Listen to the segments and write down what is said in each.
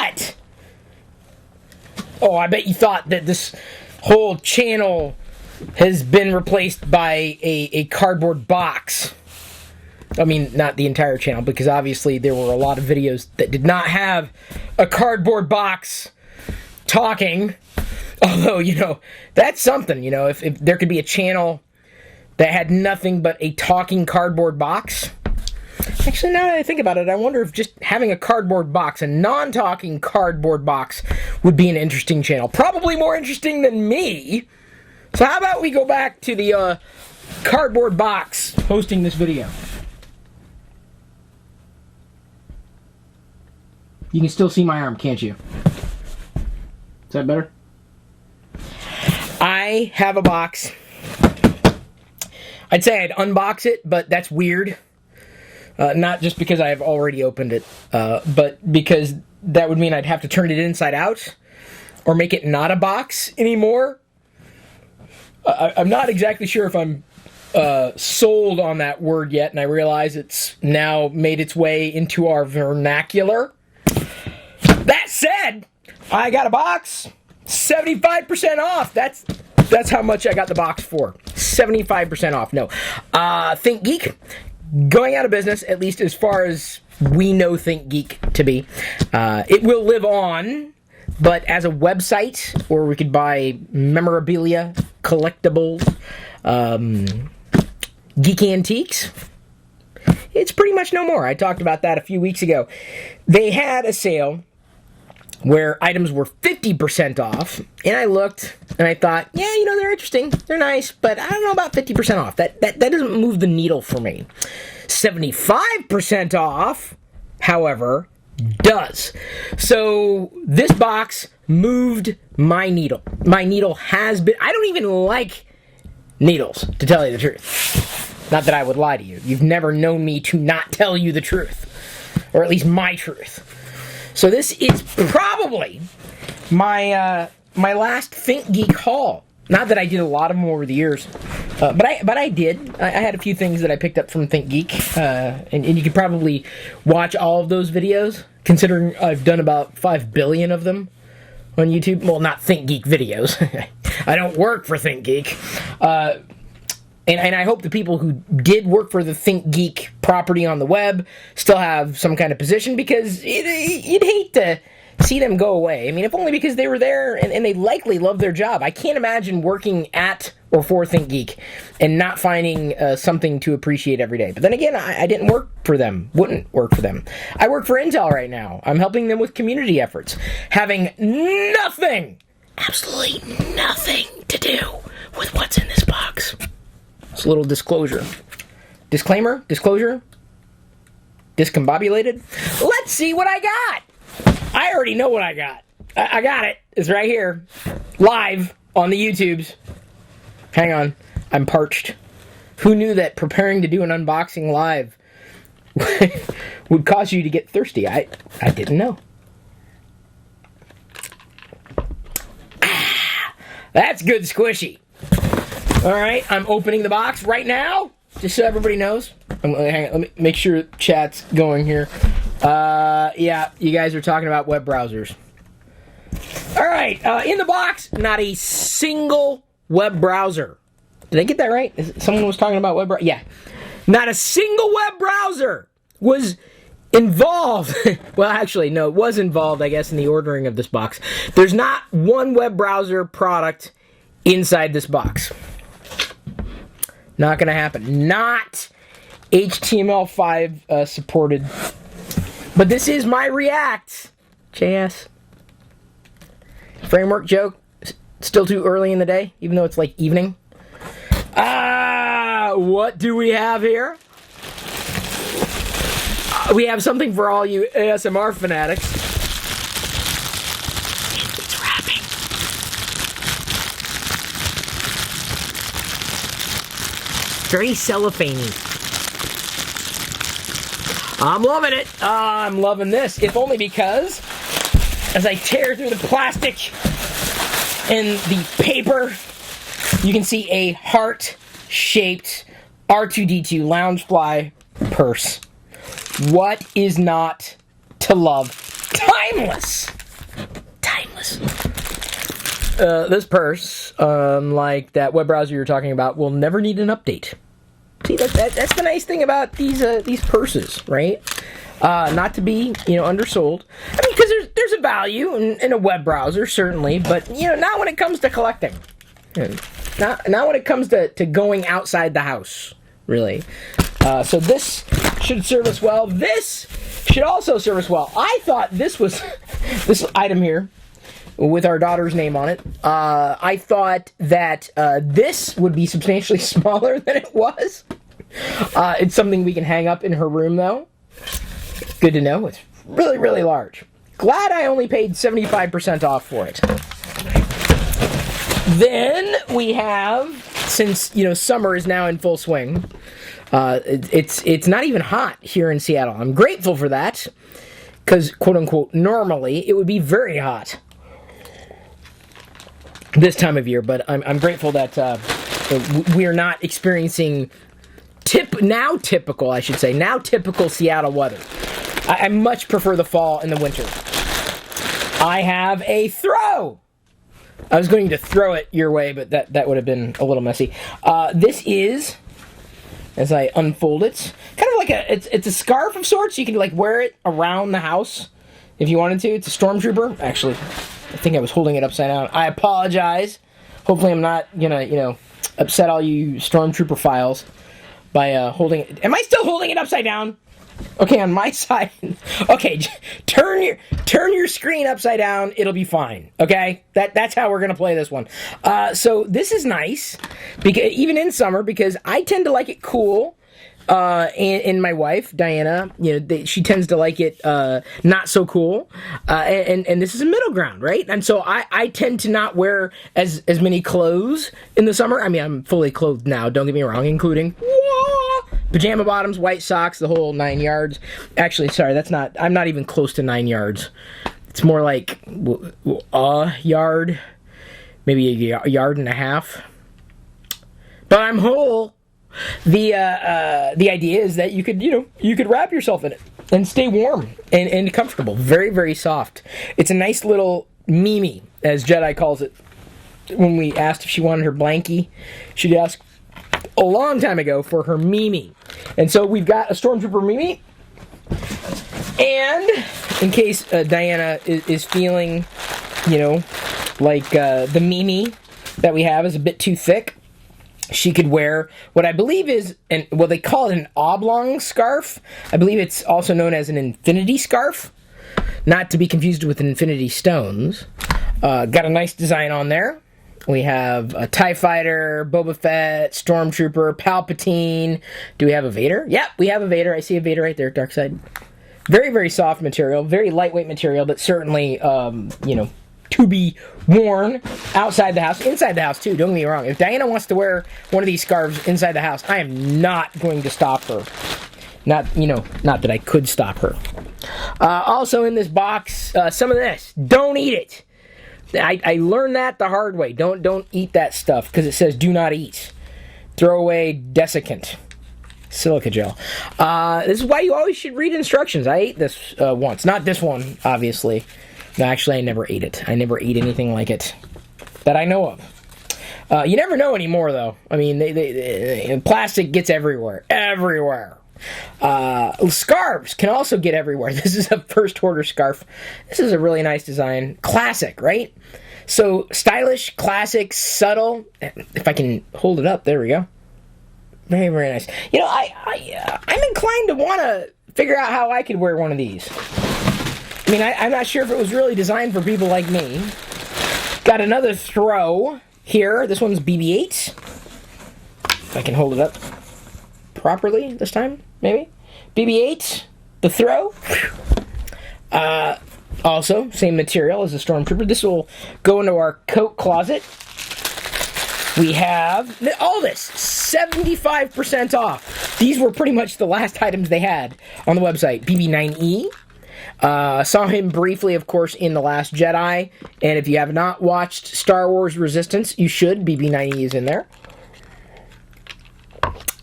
What? Oh, I bet you thought that this whole channel has been replaced by a cardboard box. I mean, not the entire channel, because obviously there were a lot of videos that did not have a cardboard box talking. Although, you know, that's something, you know, if there could be a channel that had nothing but a talking cardboard box. Actually, now that I think about it, I wonder if just having a cardboard box, a non-talking cardboard box, would be an interesting channel. Probably more interesting than me. So how about we go back to the cardboard box hosting this video. You can still see my arm, can't you? Is that better? I have a box. I'd say I'd unbox it, but that's weird. Not just because I have already opened it, but because that would mean I'd have to turn it inside out, or make it not a box anymore. I'm not exactly sure if I'm sold on that word yet, and I realize it's now made its way into our vernacular. That said, I got a box, 75% off. That's how much I got the box for. 75% off. No, ThinkGeek going out of business, at least as far as we know ThinkGeek to be. It will live on, but as a website, or we could buy memorabilia, collectibles, geek antiques. It's pretty much no more. I talked about that a few weeks ago. They had a sale where items were 50% off, and I looked, and I thought, yeah, you know, they're interesting, they're nice, but I don't know about 50% off. That doesn't move the needle for me. 75% off, however, does. So this box moved my needle. My needle has been... I don't even like needles, to tell you the truth. Not that I would lie to you. You've never known me to not tell you the truth. Or at least my truth. So this is probably my last ThinkGeek haul. Not that I did a lot of them over the years, but I did. I had a few things that I picked up from ThinkGeek, and you could probably watch all of those videos, considering I've done about 5 billion of them on YouTube. Well, not ThinkGeek videos. I don't work for ThinkGeek. And I hope the people who did work for the ThinkGeek property on the web still have some kind of position, because you'd hate to see them go away. I mean, if only because they were there and they likely love their job. I can't imagine working at or for ThinkGeek and not finding something to appreciate every day. But then again, I didn't work for them, wouldn't work for them. I work for Intel right now. I'm helping them with community efforts, having nothing, absolutely nothing to do with what's in this box. It's a little disclosure. Disclaimer? Disclosure? Discombobulated? Let's see what I got! I already know what I got. I got it. It's right here. Live on the YouTubes. Hang on. I'm parched. Who knew that preparing to do an unboxing live would cause you to get thirsty? I didn't know. That's good squishy. Alright, I'm opening the box right now, just so everybody knows. Hang on, let me make sure chat's going here. Yeah, you guys are talking about web browsers. Alright, in the box, not a single web browser. Did I get that right? Someone was talking about web browser? Yeah. Not a single web browser was involved. Well, actually, no, it was involved, I guess, in the ordering of this box. There's not one web browser product inside this box. Not going to happen. Not HTML5 supported. But this is my React JS. Framework joke. Still too early in the day, even though it's like evening. What do we have here? We have something for all you ASMR fanatics. It's wrapping. Very cellophane-y. I'm loving it. I'm loving this. If only because, as I tear through the plastic and the paper, you can see a heart-shaped R2-D2 Loungefly purse. What is not to love? Timeless. Timeless. This purse, like that web browser you're talking about, will never need an update. See, that's the nice thing about these purses, right? Not to be, undersold. I mean, because there's a value in a web browser, certainly, but, not when it comes to collecting. Not when it comes to going outside the house, really. So this should serve us well. This should also serve us well. I thought this was, this item here, with our daughter's name on it, I thought that this would be substantially smaller than it was. It's something we can hang up in her room, though. Good to know. It's really, really large. Glad I only paid 75% off for it. Then we have, since, summer is now in full swing, it's not even hot here in Seattle. I'm grateful for that, because, quote-unquote, normally it would be very hot this time of year, but I'm grateful that we are not experiencing typical Seattle weather. I much prefer the fall and the winter. I have a throw. I was going to throw it your way, but that would have been a little messy. This is, as I unfold it, kind of like it's a scarf of sorts. You can wear it around the house if you wanted to. It's a stormtrooper. Actually, I think I was holding it upside down. I apologize. Hopefully I'm not gonna, upset all you stormtrooper files by holding it. Am I still holding it upside down? Okay, on my side. Okay, turn your screen upside down. It'll be fine. Okay, that's how we're gonna play this one. So this is nice, because even in summer, because I tend to like it cool. And my wife, Diana, she tends to like it not so cool. And this is a middle ground, right? And so I tend to not wear as many clothes in the summer. I mean, I'm fully clothed now, don't get me wrong, including pajama bottoms, white socks, the whole 9 yards. Actually, sorry, I'm not even close to 9 yards. It's more like a yard, maybe a yard and a half. But I'm whole. The idea is that you could wrap yourself in it and stay warm and comfortable. Very, very soft. It's a nice little Mimi, as Jedi calls it. When we asked if she wanted her blankie, she'd ask a long time ago for her Mimi. And so we've got a Stormtrooper Mimi. And in case Diana is feeling, like the Mimi that we have is a bit too thick, she could wear what I believe is, they call it an oblong scarf. I believe it's also known as an infinity scarf. Not to be confused with infinity stones. Got a nice design on there. We have a TIE Fighter, Boba Fett, Stormtrooper, Palpatine. Do we have a Vader? Yep, we have a Vader. I see a Vader right there, dark side. Very, very soft material. Very lightweight material, but certainly, to be worn outside the house, inside the house too, don't get me wrong. If Diana wants to wear one of these scarves inside the house, I am not going to stop her. Not that I could stop her. Also in this box, some of this. Don't eat it. I learned that the hard way. Don't eat that stuff, because it says do not eat. Throw away desiccant. Silica gel. This is why you always should read instructions. I ate this once. Not this one, obviously. No, actually, I never ate it. I never ate anything like it that I know of. You never know anymore, though. I mean, plastic gets everywhere. Everywhere. Scarves can also get everywhere. This is a first order scarf. This is a really nice design. Classic, right? So, stylish, classic, subtle. If I can hold it up, there we go. Very, very nice. I'm inclined to want to figure out how I could wear one of these. I mean, I'm not sure if it was really designed for people like me. Got another throw here. This one's BB-8. If I can hold it up properly this time, maybe. BB-8, the throw. Also, same material as the Stormtrooper. This will go into our coat closet. We have all this, 75% off. These were pretty much the last items they had on the website. BB-9E. Saw him briefly, of course, in The Last Jedi. And if you have not watched Star Wars Resistance, you should. BB-9E is in there.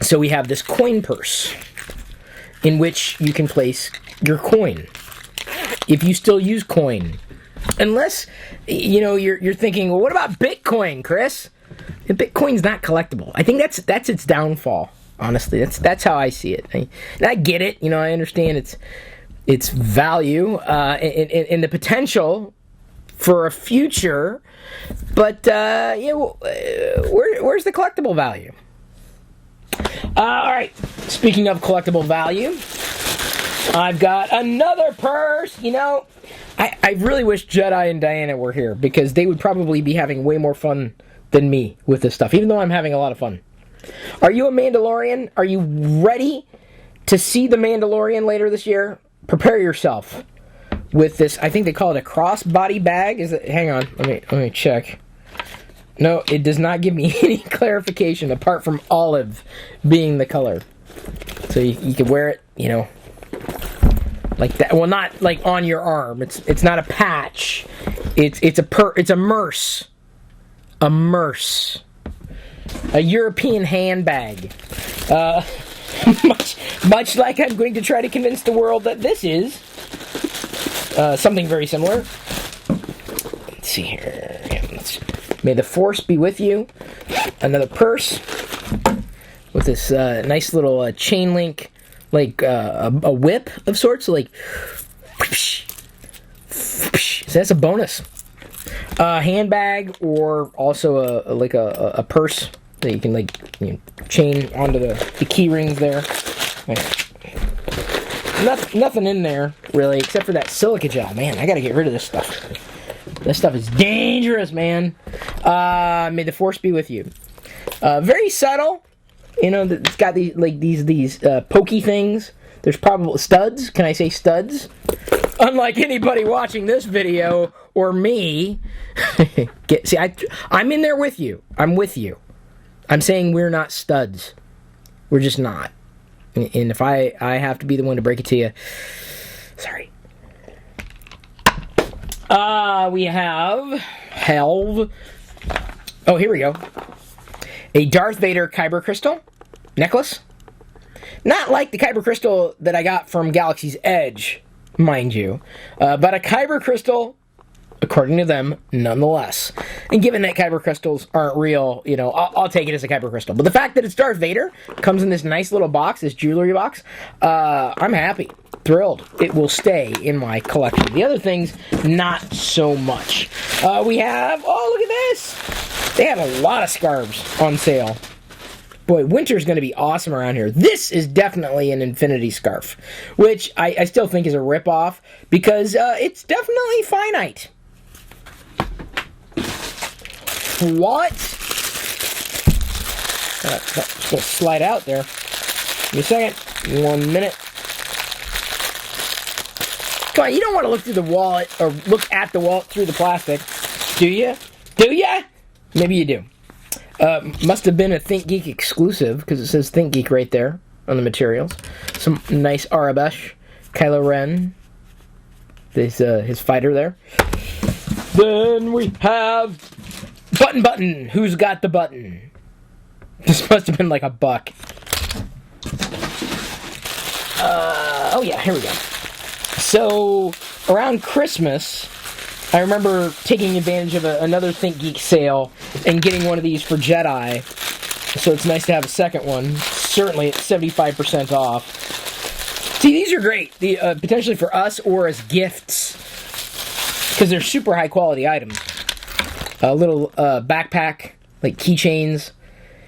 So we have this coin purse in which you can place your coin. if you still use coin. Unless, you're thinking, well, what about Bitcoin, Chris? Bitcoin's not collectible. I think that's its downfall. Honestly, that's how I see it. And I get it. I understand its value and the potential for a future, but where's the collectible value? All right. Speaking of collectible value, I've got another purse. I really wish Jedi and Diana were here because they would probably be having way more fun than me with this stuff, even though I'm having a lot of fun. Are you a Mandalorian? Are you ready to see the Mandalorian later this year? Prepare yourself with this. I think they call it a crossbody bag. Hang on, let me check. No, it does not give me any clarification apart from olive being the color. So you can wear it, like that. Well, not like on your arm. It's not a patch. It's a merce. A merce. A European handbag. Much like I'm going to try to convince the world that this is something very similar. Let's see here. May the Force be with you. Another purse with this nice little chain link, like a whip of sorts. So like, so that's a bonus. Handbag, or also a purse that you can chain onto the key rings there. Nothing in there really except for that silica gel. Man, I gotta get rid of this stuff. This stuff is dangerous, man. May the Force be with you. Very subtle. It's got these pokey things. There's probably studs. Can I say studs? Unlike anybody watching this video or me. I'm in there with you. I'm with you. I'm saying we're not studs. We're just not. And if I have to be the one to break it to you, sorry. We have Helv. Oh, here we go. A Darth Vader Kyber crystal necklace. Not like the Kyber crystal that I got from Galaxy's Edge, mind you, but a Kyber crystal, according to them, nonetheless. And given that Kyber crystals aren't real, I'll take it as a Kyber crystal. But the fact that it's Darth Vader, comes in this nice little box, this jewelry box, I'm happy, thrilled. It will stay in my collection. The other things, not so much. We have, look at this! They have a lot of scarves on sale. Boy, winter's going to be awesome around here. This is definitely an infinity scarf, which I still think is a ripoff because it's definitely finite. What? It's going to slide out there. Give me a second. 1 minute. Come on, you don't want to look through the wallet or look at the wallet through the plastic, do you? Do ya? Maybe you do. Must have been a ThinkGeek exclusive because it says ThinkGeek right there on the materials. Some nice Arabesh, Kylo Ren, his fighter there. Then we have Button. Who's got the button? This must have been like $1. Oh yeah, here we go. So around Christmas, I remember taking advantage of another ThinkGeek sale and getting one of these for Jedi. So it's nice to have a second one. Certainly it's 75% off. See, these are great. Potentially for us or as gifts. Because they're super high quality items. A little backpack, like keychains.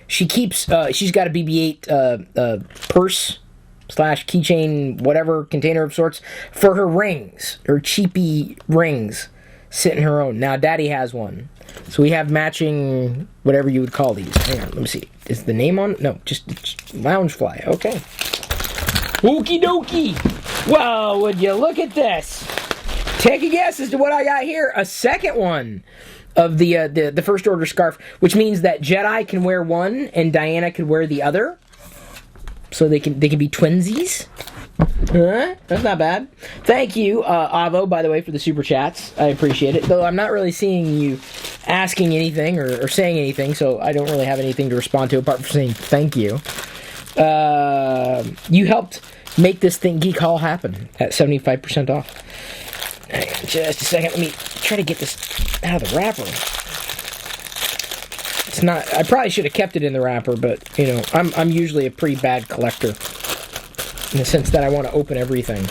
She's got a BB-8 purse / keychain, whatever, container of sorts, for her rings. Her cheapy rings. Sit in her own. Now, Daddy has one. So we have matching, whatever you would call these. Hang on, let me see. Is the name on? No, just Loungefly. Okay. Okie dokie. Well, would you look at this? Take a guess as to what I got here. A second one of the First Order scarf, which means that Jedi can wear one and Diana can wear the other. So they can be twinsies. Huh? That's not bad. Thank you, Avo, by the way, for the super chats. I appreciate it. Though I'm not really seeing you asking anything or saying anything, so I don't really have anything to respond to apart from saying thank you. You helped make this ThinkGeek haul happen at 75% off. Hang on just a second. Let me try to get this out of the wrapper. It's not. I probably should have kept it in the wrapper, but you know, I'm usually a pretty bad collector in the sense that I want to open everything.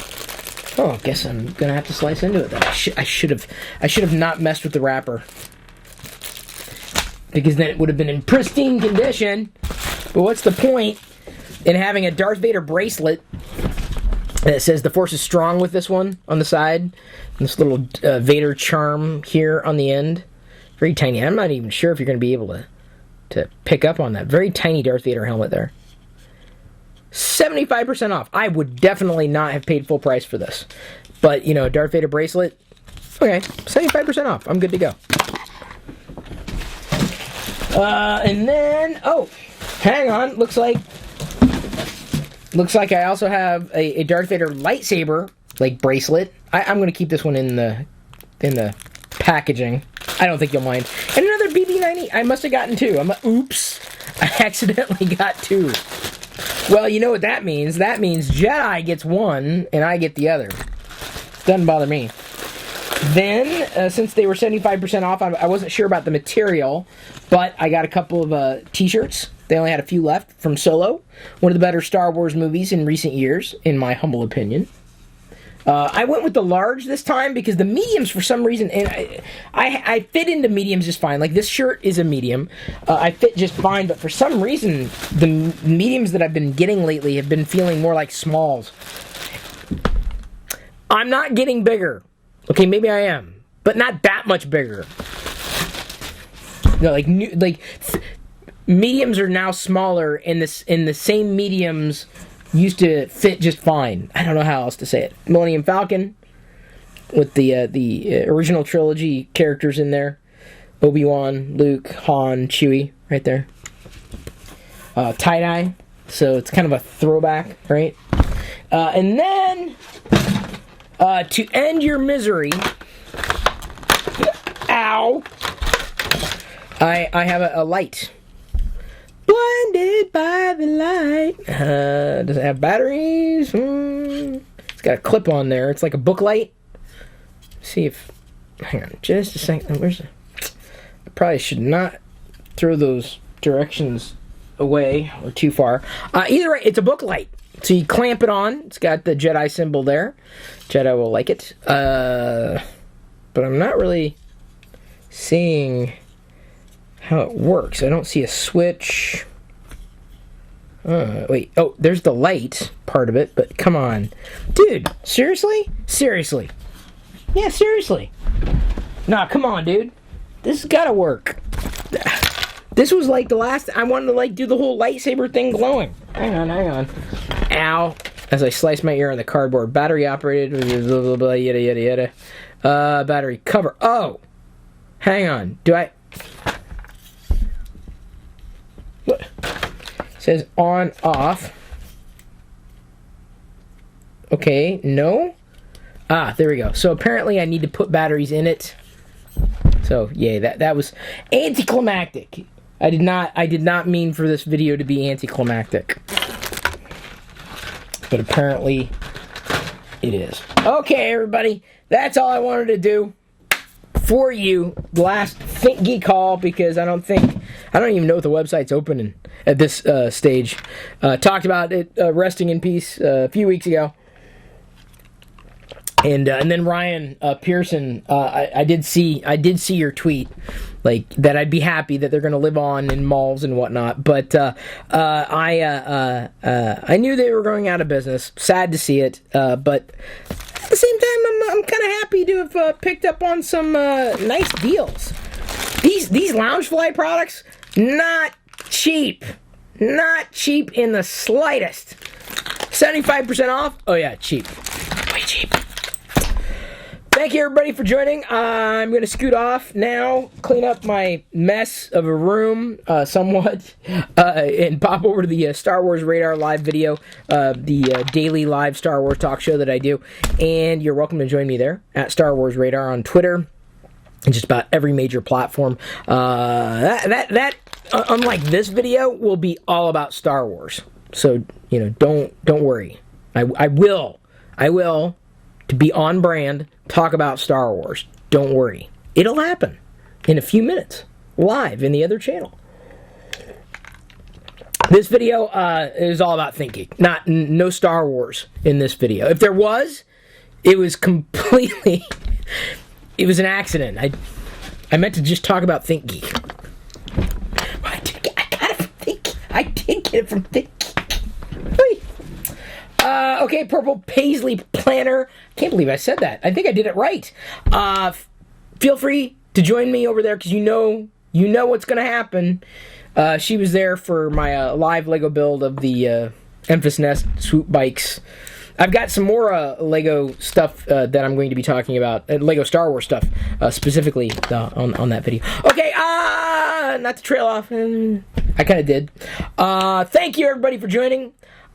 Oh, I guess I'm gonna have to slice into it then. I should have not messed with the wrapper, because then it would have been in pristine condition. But what's the point in having a Darth Vader bracelet that says the Force is strong with this one on the side, and this little Vader charm here on the end? Very tiny. I'm not even sure if you're going to be able to pick up on that. Very tiny Darth Vader helmet there. 75% off. I would definitely not have paid full price for this. But, you know, Darth Vader bracelet, okay, 75% off. I'm good to go. And then, oh, hang on. Looks like I also have a Darth Vader lightsaber, like, bracelet. I'm going to keep this one in the packaging. I don't think you'll mind. And another BB-90. I must have gotten two. Oops. I accidentally got two. Well, you know what that means. That means Jedi gets one, and I get the other. Doesn't bother me. Then, since they were 75% off, I wasn't sure about the material, but I got a couple of t-shirts. They only had a few left from Solo. One of the better Star Wars movies in recent years, in my humble opinion. I went with the large this time because the mediums, for some reason, and I fit into mediums just fine. Like, this shirt is a medium. I fit just fine, but for some reason, the mediums that I've been getting lately have been feeling more like smalls. I'm not getting bigger. Okay, maybe I am, but not that much bigger. No, mediums are now smaller, and the same mediums used to fit just fine. I don't know how else to say it. Millennium Falcon with the original trilogy characters in there. Obi-Wan, Luke, Han, Chewie, right there. Tie-dye, so it's kind of a throwback, right? And then, to end your misery, ow, I have a light. Blinded by the light. Does it have batteries? It's got a clip on there. It's like a book light. See if... Hang on just a second. I probably should not throw those directions away or too far. Either way, it's a book light. So you clamp it on. It's got the Jedi symbol there. Jedi will like it. But I'm not really seeing how it works. I don't see a switch. Wait. Oh, there's the light part of it, but come on. Dude, seriously? Seriously. Yeah, seriously. Nah, come on, dude. This has gotta work. This was like the last... I wanted to, like, do the whole lightsaber thing glowing. Hang on. Ow. As I slice my ear on the cardboard. Battery operated. Blah, blah, blah, yada, yada, yada. Battery cover. Oh. Hang on. Do I... What? It says on, off. Okay, no. Ah, there we go. So apparently I need to put batteries in it. So, yay, that was anticlimactic. I did not mean for this video to be anticlimactic. But apparently it is. Okay, everybody. That's all I wanted to do for you. The last ThinkGeek haul, because I don't even know if the website's open at this stage. Talked about it resting in peace a few weeks ago. And then Ryan Pearson, I did see your tweet, like that I'd be happy that they're going to live on in malls and whatnot. But I knew they were going out of business. Sad to see it. But at the same time, I'm kind of happy to have picked up on some nice deals. These Loungefly products, not cheap. Not cheap in the slightest. 75% off? Oh yeah, cheap. Way cheap. Thank you, everybody, for joining. I'm going to scoot off now, clean up my mess of a room somewhat, and pop over to the Star Wars Radar live video, the daily live Star Wars talk show that I do. And you're welcome to join me there at Star Wars Radar on Twitter and just about every major platform. Unlike this video, will be all about Star Wars. So, don't worry. I will, to be on brand, talk about Star Wars. Don't worry. It'll happen in a few minutes, live in the other channel. This video is all about ThinkGeek. No Star Wars in this video. If there was, it was completely... It was an accident. I meant to just talk about ThinkGeek. I did get it from ThinkGeek. Okay, Purple Paisley Planner. Can't believe I said that. I think I did it right. Feel free to join me over there because you know what's going to happen. She was there for my live Lego build of the Enfys Nest swoop bikes. I've got some more Lego stuff that I'm going to be talking about. Lego Star Wars stuff, specifically on that video. Okay, not to trail off. I kind of did. Thank you, everybody, for joining.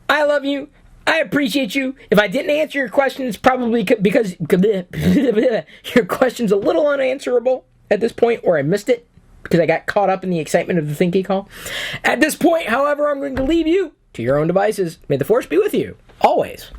I love you. I appreciate you. If I didn't answer your question, it's probably because your question's a little unanswerable at this point, or I missed it because I got caught up in the excitement of the ThinkGeek call. At this point, however, I'm going to leave you to your own devices. May the Force be with you, always.